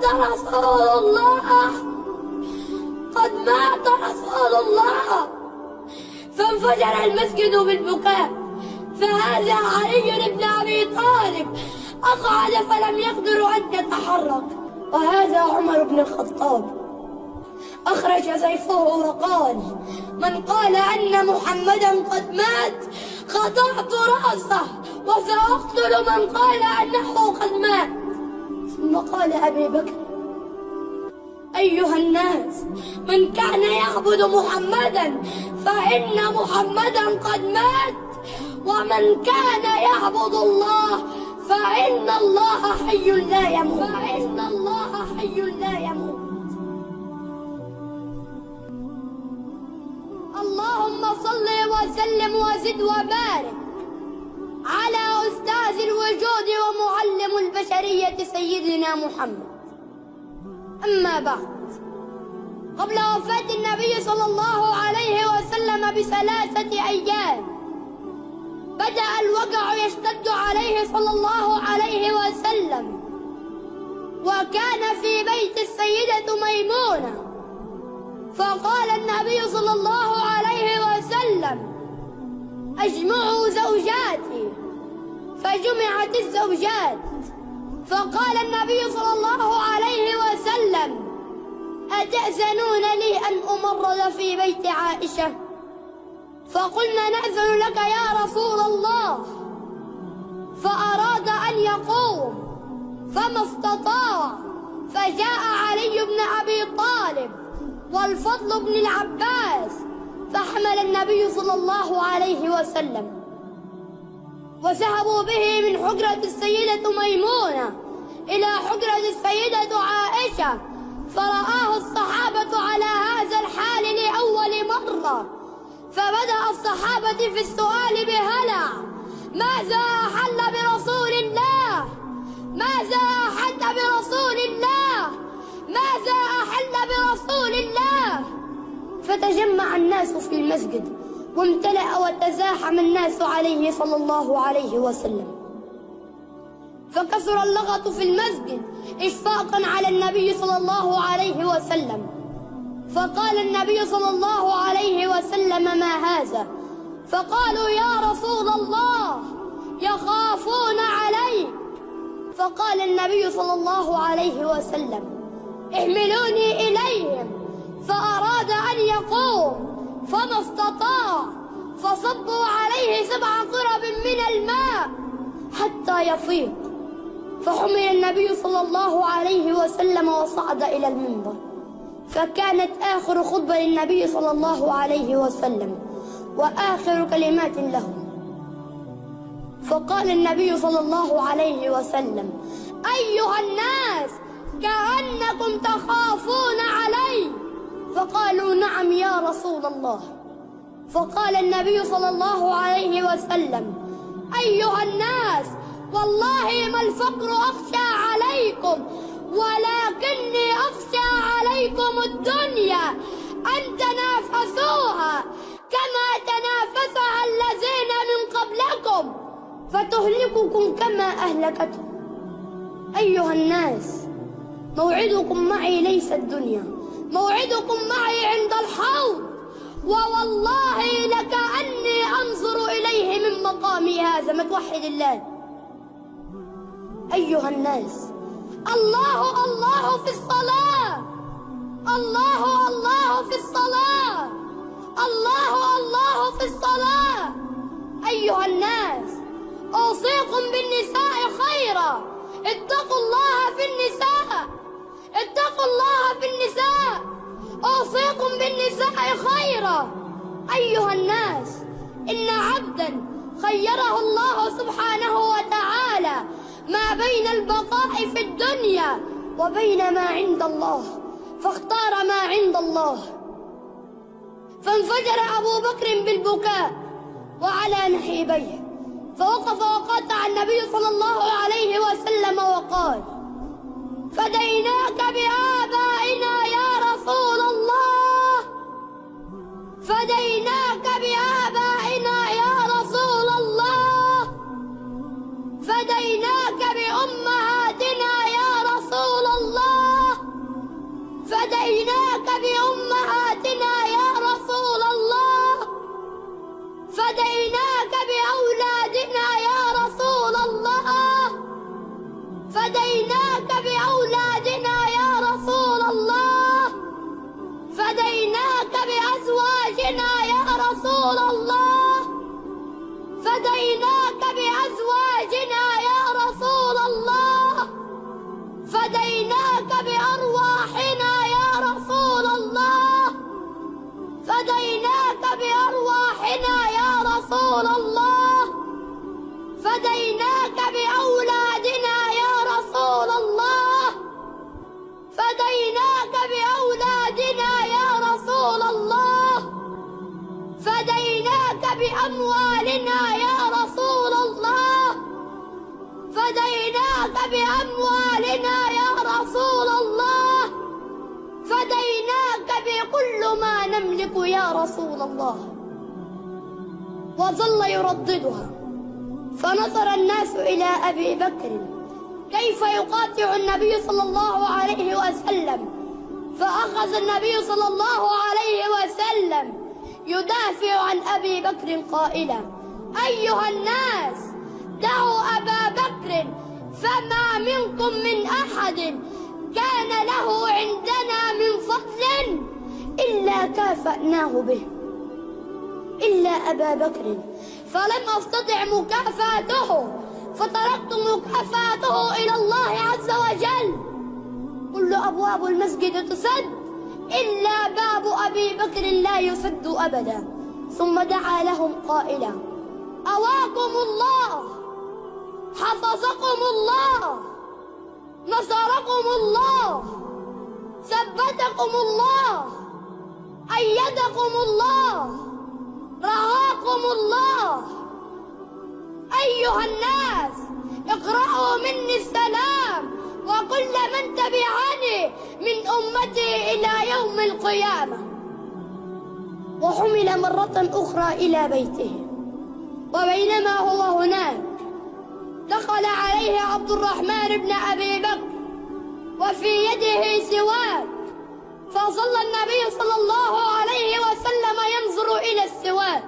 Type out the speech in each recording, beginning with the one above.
مات رسول الله، قد مات رسول الله. فانفجر المسجد بالبكاء، فهذا علي بن أبي طالب أقعد فلم يقدر أن يتحرك، وهذا عمر بن الخطاب أخرج سيفه وقال: من قال أن محمدا قد مات قطعت رأسه وسأقتل من قال أنه قد مات. ثم قال أبي بكر: أيها الناس، من كان يعبد محمدا فإن محمدا قد مات، ومن كان يعبد الله فإن الله حي لا يموت، فإن الله حي لا يموت. اللهم صل وسلم وزد وبارك على أستاذ الوجود ومعلم البشرية سيدنا محمد. أما بعد، قبل وفاة النبي صلى الله عليه وسلم ب3 أيام بدأ الوجع يشتد عليه صلى الله عليه وسلم، وكان في بيت السيدة ميمونة. فقال النبي صلى الله عليه وسلم: أجمعوا زوجاتي. فجمعت الزوجات. فقال النبي صلى الله عليه وسلم: أتأذنون لي أن أمرض في بيت عائشة؟ فقلنا: نأذن لك يا رسول الله. فأراد أن يقوم فما استطاع، فجاء علي بن أبي طالب والفضل بن العباس، فحمل النبي صلى الله عليه وسلم وذهبوا به من حجرة السيدة ميمونة إلى حجرة السيدة عائشة. فرآه الصحابة على هذا الحال لأول مرة، فبدأ الصحابة في السؤال بهلع: ماذا أحل برسول الله؟ ماذا أحل برسول الله؟ ماذا أحل برسول الله؟ فتجمع الناس في المسجد وامتلأ وتزاحم الناس عليه صلى الله عليه وسلم، فكثر اللغط في المسجد إشفاقا على النبي صلى الله عليه وسلم. فقال النبي صلى الله عليه وسلم: ما هذا؟ فقالوا: يا رسول الله، يخافون عليك. فقال النبي صلى الله عليه وسلم: احملوني إليهم. فأراد أن يقوم فما استطاع، فصبوا عليه 7 قرب من الماء حتى يفيق. فحمل النبي صلى الله عليه وسلم وصعد إلى المنبر، فكانت آخر خطبة للنبي صلى الله عليه وسلم وآخر كلمات له. فقال النبي صلى الله عليه وسلم: أيها الناس، كأنكم تخافون علي. فقالوا: نعم يا رسول الله. فقال النبي صلى الله عليه وسلم: أيها الناس، والله ما الفقر أخشى عليكم، ولكني أخشى عليكم الدنيا أن تنافسوها كما تنافسها الذين من قبلكم فتهلككم كما أهلكتهم. أيها الناس، موعدكم معي ليس الدنيا، موعدكم معي عند الحوض، ووالله لكأني أنظر إليه من مقامي هذا. ما توحد الله. أيها الناس، الله الله في الصلاة، الله الله في الصلاة، الله الله في الصلاة. أيها الناس، أوصيكم بالنساء خيرا. اتقوا الله في النساء، اتقوا الله في النساء. أوصيكم بالنساء خيرا. أيها الناس، إن عبدا خيره الله سبحانه وتعالى ما بين البقاء في الدنيا وبين ما عند الله، فاختار ما عند الله. فانفجر أبو بكر بالبكاء وعلى نحيبيه، فوقف وقاطع النبي صلى الله عليه وسلم وقال: فديناك بآبائنا يا رسول الله، فديناك بآبائنا يا رسول الله، فديناك بأمهاتنا يا رسول الله، فديناك بأولادنا يا رسول الله، فديناك بأزواجنا يا رسول الله، فديناك بأزواجنا يا رسول الله، فديناك بأرواحنا يا رسول الله، فديناك بأرواحنا يا رسول الله، فديناك بأولادنا يا رسول الله، فديناك بأولادنا يا رسول الله، فديناك بأموالنا يا رسول الله، فديناك بأموالنا يا رسول الله، فديناك بكل ما نملك يا رسول الله. وظل يرددها، فنظر الناس إلى أبي بكر كيف يقاطع النبي صلى الله عليه وسلم، فأخذ النبي صلى الله عليه وسلم يدافع عن أبي بكر قائلا: أيها الناس، دعوا أبا بكر، فما منكم من أحد كان له عندنا من فضل إلا كافأناه به إلا أبا بكر، فلم أستطع مكافاته، فتركت مكافاته إلى الله عز وجل. كل أبواب المسجد تسد إلا باب أبي بكر لا يسد أبدا. ثم دعا لهم قائلا: أواكم الله، حفظكم الله، نصركم الله، ثبتكم الله، أيدكم الله، رعاكم الله. أيها الناس، اقرأوا مني السلام وكل من تبعني من أمتي إلى يوم القيامة. وحمل مرة أخرى إلى بيته، وبينما هو هناك دخل عليه عبد الرحمن بن أبي بكر وفي يده سواك، فظل النبي صلى الله عليه وسلم ينظر إلى السواك،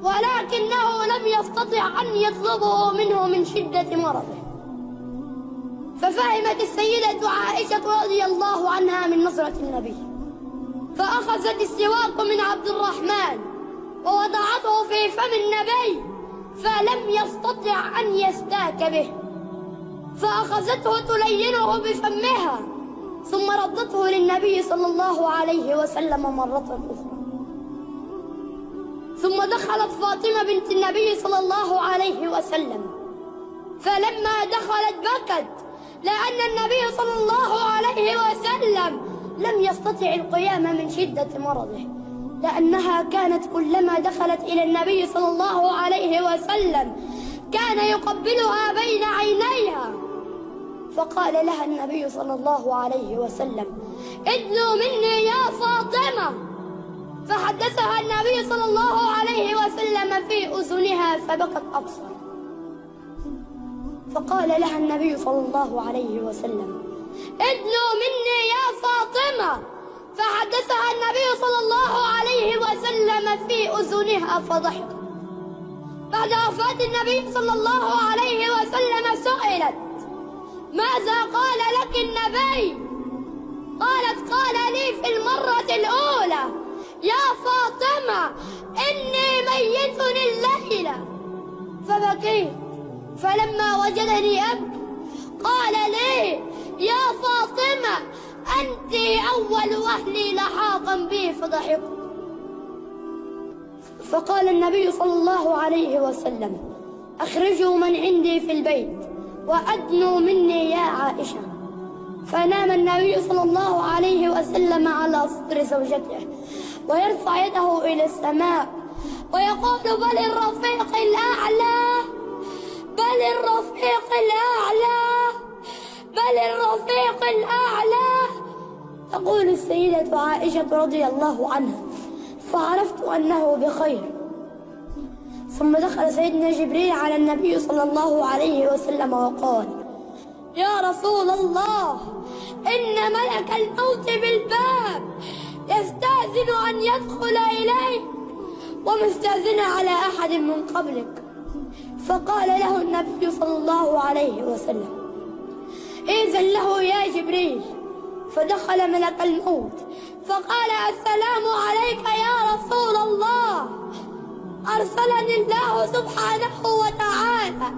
ولكنه لم يستطع أن يطلبه منه من شدة مرضه. ففهمت السيدة عائشة رضي الله عنها من نظرة النبي، فأخذت السواك من عبد الرحمن ووضعته في فم النبي، فلم يستطع أن يستاك به، فأخذته تلينه بفمها، ثم ردته للنبي صلى الله عليه وسلم مرة أخرى. ثم دخلت فاطمة بنت النبي صلى الله عليه وسلم، فلما دخلت بكت، لأن النبي صلى الله عليه وسلم لم يستطع القيام من شدة مرضه، لأنها كانت كلما دخلت إلى النبي صلى الله عليه وسلم كان يقبلها بين عينيها. فقال لها النبي صلى الله عليه وسلم: ادنوا مني يا فاطمة. فحدثها النبي صلى الله عليه وسلم في أذنها فبكت أكثر. فقال لها النبي صلى الله عليه وسلم: ادنوا مني يا فاطمة. فحدثها النبي صلى الله عليه وسلم في أذنها فضحكت. بعد وفاة النبي صلى الله عليه وسلم سئلت: ماذا قال لك النبي؟ قالت: قال لي في المرة الأولى: يا فاطمة، إني ميت الليلة. فبكيت، فلما وجدني أبكي قال لي: يا فاطمة، أنت أول أهلي لحاقا بي. فضحكت. فقال النبي صلى الله عليه وسلم: أخرجوا من عندي في البيت وأدنوا مني يا عائشة. فنام النبي صلى الله عليه وسلم على صدر زوجته ويرفع يده إلى السماء ويقول: بل الرفيق الأعلى، بل الرفيق الأعلى، بل الرفيق الأعلى. تقول السيدة عائشة رضي الله عنها: فعرفت أنه بخير. ثم دخل سيدنا جبريل على النبي صلى الله عليه وسلم وقال: يا رسول الله، إن ملك الموت بالباب يستأذن أن يدخل إليك ومستأذن على أحد من قبلك. فقال له النبي صلى الله عليه وسلم: إذن له يا جبريل، فدخل ملك الموت فقال: السلام عليك يا رسول الله، أرسلني الله سبحانه وتعالى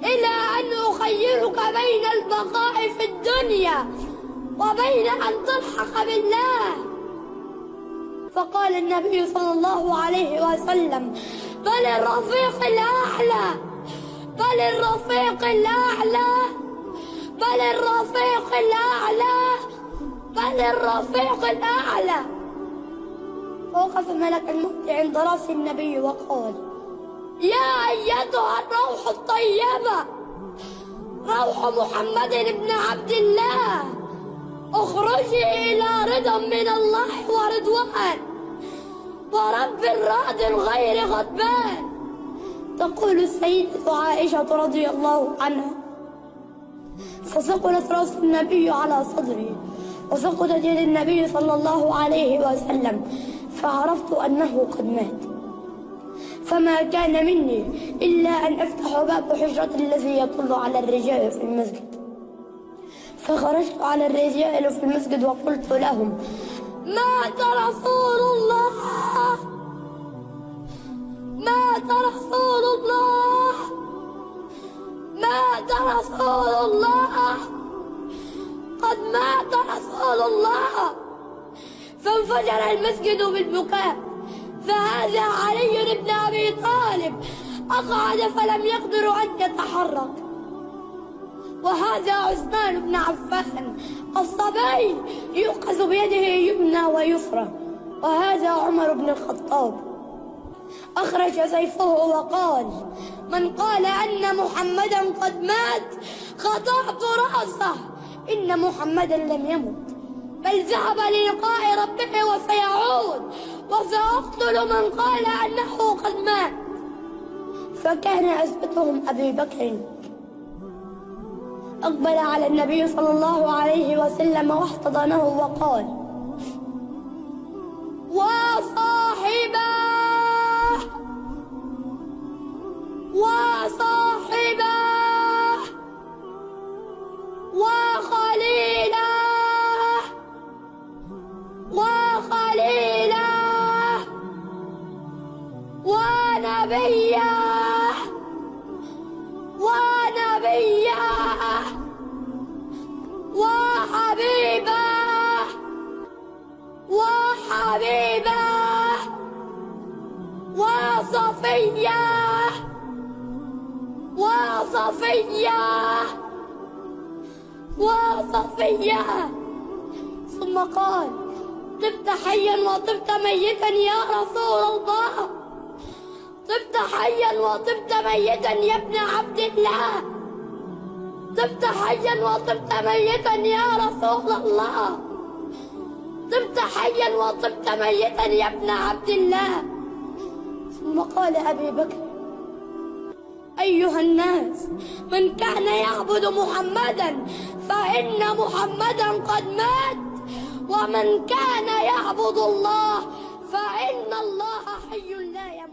إلى أن أخيرك بين البقاء في الدنيا وبين أن تلحق بالله. فقال النبي صلى الله عليه وسلم: بل الرفيق الأعلى، بل الرفيق الأعلى، بل الرفيق الأعلى، بل الرفيق الأعلى. فوقف ملك الموت عند رأس النبي وقال: يا أيتها الروح الطيبة، روح محمد بن عبد الله، اخرجي إلى رضا من الله ورضوان ورب راض غير غضبان. تقول السيدة عائشة رضي الله عنها: فثقلت رأس النبي على صدري وسقطت يد النبي صلى الله عليه وسلم، فعرفت أنه قد مات، فما كان مني إلا أن أفتح باب حجرة الذي يطل على الرجال في المسجد. فخرجت على الرجال في المسجد وقلت لهم: مات رسول الله، مات رسول الله، مات رسول الله، قد مات رسول الله. فانفجر المسجد بالبكاء، فهذا علي بن أبي طالب أقعد فلم يقدر أن يتحرك، وهذا عثمان بن عفان الصبي يؤخذ بيده يمنى ويسرى، وهذا عمر بن الخطاب أخرج سيفه وقال: من قال أن محمدا قد مات قطعت رأسه. إن محمدا لم يمت، بل ذهب للقاء ربه وسيعود، وسأقتل من قال أنه قد مات. فكان أثبتهم أبي بكر، أقبل على النبي صلى الله عليه وسلم واحتضنه وقال: وصاحباه، وصاحباه، وخليله، وخليله، ونبيه، ونبيه، وحبيبه، وحبيبه، وصفيه، وصفيه، وصفيه. ثم قال: طبت حيا وطبت ميتا يا رسول الله، طبت حيا وطبت ميتا يا ابن عبد الله، طبت حيا وطبت ميتا يا رسول الله، طبت حيا وطبت ميتا يا ابن عبد الله. ثم قال أبي بكر: أيها الناس، من كان يعبد محمدا فإن محمدا قد مات، ومن كان يعبد الله فإن الله حي لا يموت.